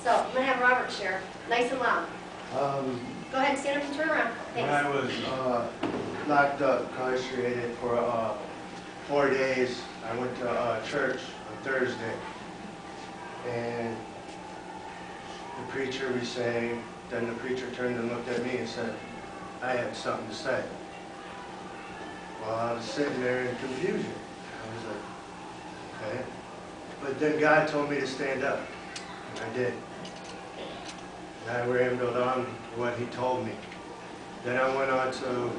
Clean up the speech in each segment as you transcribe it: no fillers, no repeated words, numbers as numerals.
So I'm going to have Robert share, nice and loud. Go ahead and stand up and turn around. Thanks. When I was locked up, incarcerated for 4 days, I went to church on Thursday, and the preacher was saying, then the preacher turned and looked at me and said, I had something to say. Well, I was sitting there in confusion. I was like, okay. But then God told me to stand up, and I did. And I rambled on what he told me. Then I went on to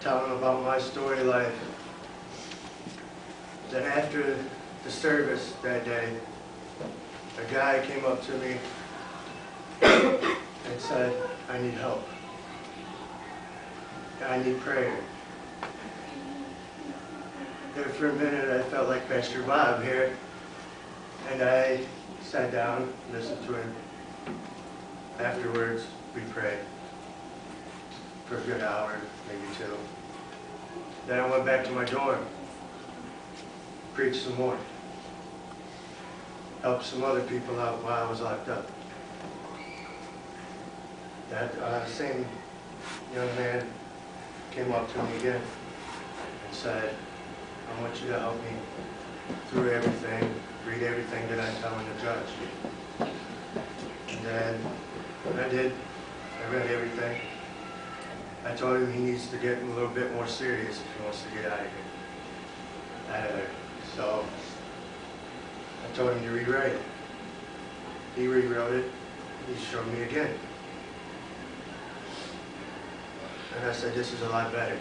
tell him about my story life. Then after the service that day, a guy came up to me and said, I need help. I need prayer. There for a minute I felt like Pastor Bob here, and I sat down, listened to him. Afterwards, we prayed for a good hour, maybe 2. Then I went back to my dorm, preached some more, helped some other people out while I was locked up. That same young man came up to me again and said, I want you to help me through everything, read everything that I'm telling the judge. And then I did. I read everything. I told him he needs to get a little bit more serious if he wants to get out of here. Out of there. So I told him to rewrite it. He rewrote it. He showed me again. And I said, this is a lot better.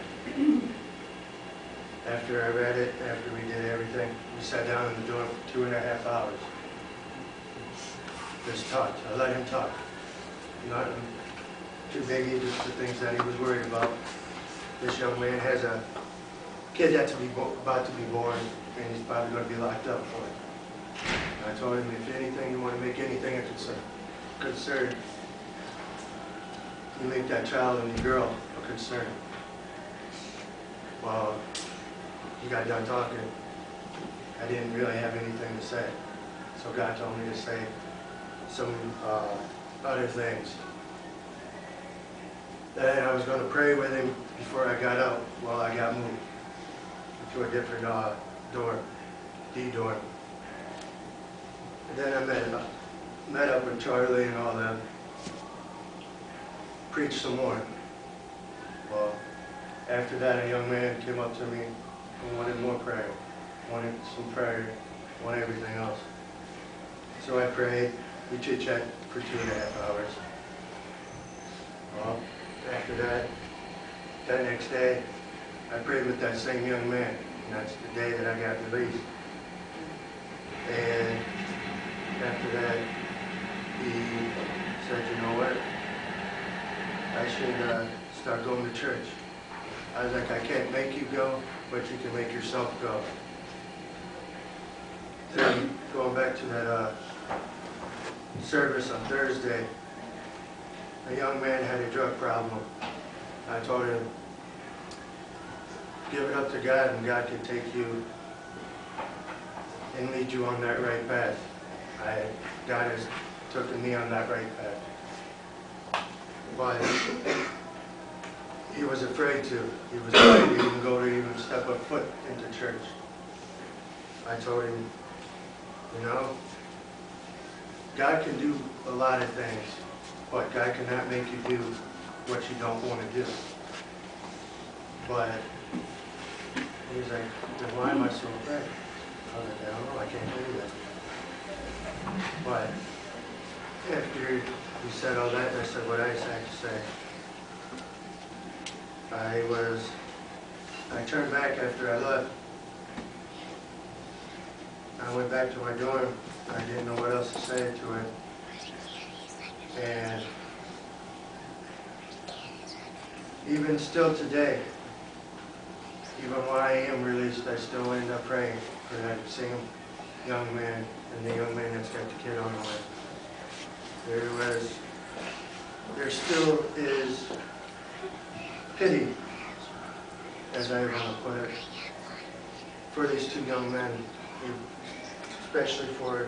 After I read it, after we did everything, we sat down in the dorm for 2.5 hours. Just talked. I let him talk. Not too biggie, just the things that he was worried about. This young man has a kid that's about to be born, and he's probably going to be locked up for it. And I told him, if anything, you want to make anything a concern, you make that child and the girl a concern. Well, he got done talking. I didn't really have anything to say. So God told me to say some other things. Then I was going to pray with him before I got out while I got moved to a different dorm, D dorm. And then I met up with Charlie and all them, preached some more. Well, after that, a young man came up to me and wanted more prayer, wanted some prayer, wanted everything else. So I prayed. We chit-chat for 2.5 hours. Well, after that next day, I prayed with that same young man, and that's the day that I got released. And after that, he said, you know what, I should start going to church. I was like, I can't make you go, but you can make yourself go. Then going back to that service on Thursday, a young man had a drug problem. I told him, give it up to God, and God can take you and lead you on that right path. God has taken me on that right path. But he was afraid to. He was afraid to even go to even step a foot into church. I told him, you know, God can do a lot of things, but God cannot make you do what you don't want to do. But he was like, then why am I so afraid? I was like, I don't know, I can't do that. But after he said all that, I said what I had to say. I turned back after I left. I went back to my dorm. I didn't know what else to say to it. And even still today, even when I am released, I still end up praying for that same young man and the young man that's got the kid on the way. There still is pity, as I want to put it, for these 2 young men, especially for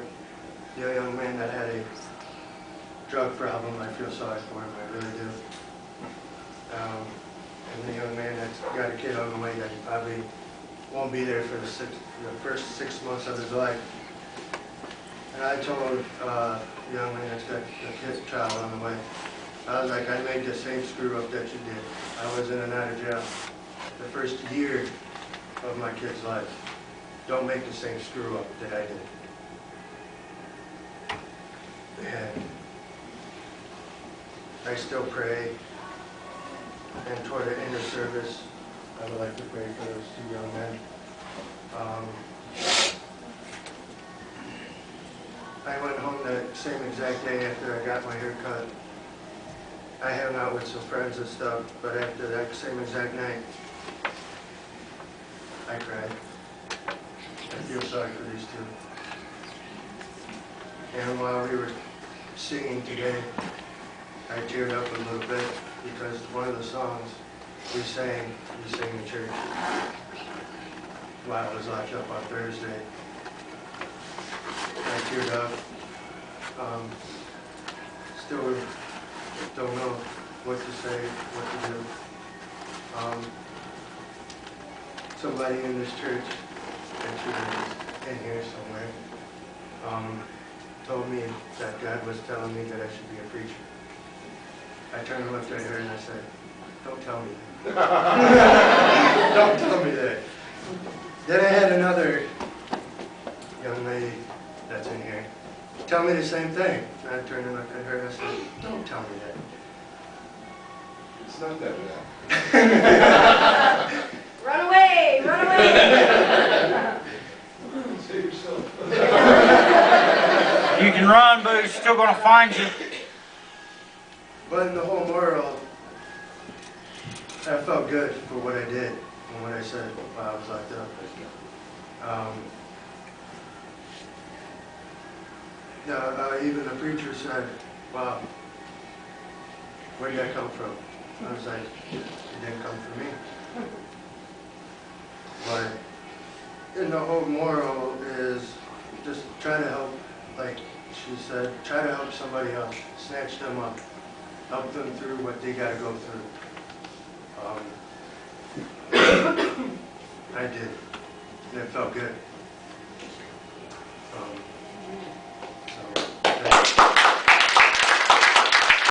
the young man that had a drug problem, I feel sorry for him, I really do. And the young man that's got a kid on the way that he probably won't be there for the first 6 months of his life. And I told the young man that's got a child on the way, I was like, I made the same screw up that you did. I was in and out of jail the first year of my kid's life. Don't make the same screw up that I did. And I still pray. And toward the end of service, I would like to pray for those two young men. I went home that same exact day after I got my hair cut. I hung out with some friends and stuff, but after that same exact night, I cried. I feel sorry for these two. And while we were singing today, I teared up a little bit because one of the songs we sang in church while I was locked up on Thursday. I teared up. Still don't know what to say, what to do. Somebody in this church, actually in here somewhere, told me that God was telling me that I should be a preacher. I turned and looked at her and I said, don't tell me that. Don't tell me that. Then I had another young lady that's in here tell me the same thing. And I turned and looked at her and I said, don't tell me that. It's not that bad. Run away! Run away! Save yourself. You can run, but he's still going to find you. But in the whole moral, I felt good for what I did and what I said while I was locked up. Even the preacher said, wow, where did that come from? I was like, it didn't come from me. But in the whole moral is just try to help, like she said, try to help somebody else, snatch them up, help them through what they got to go through.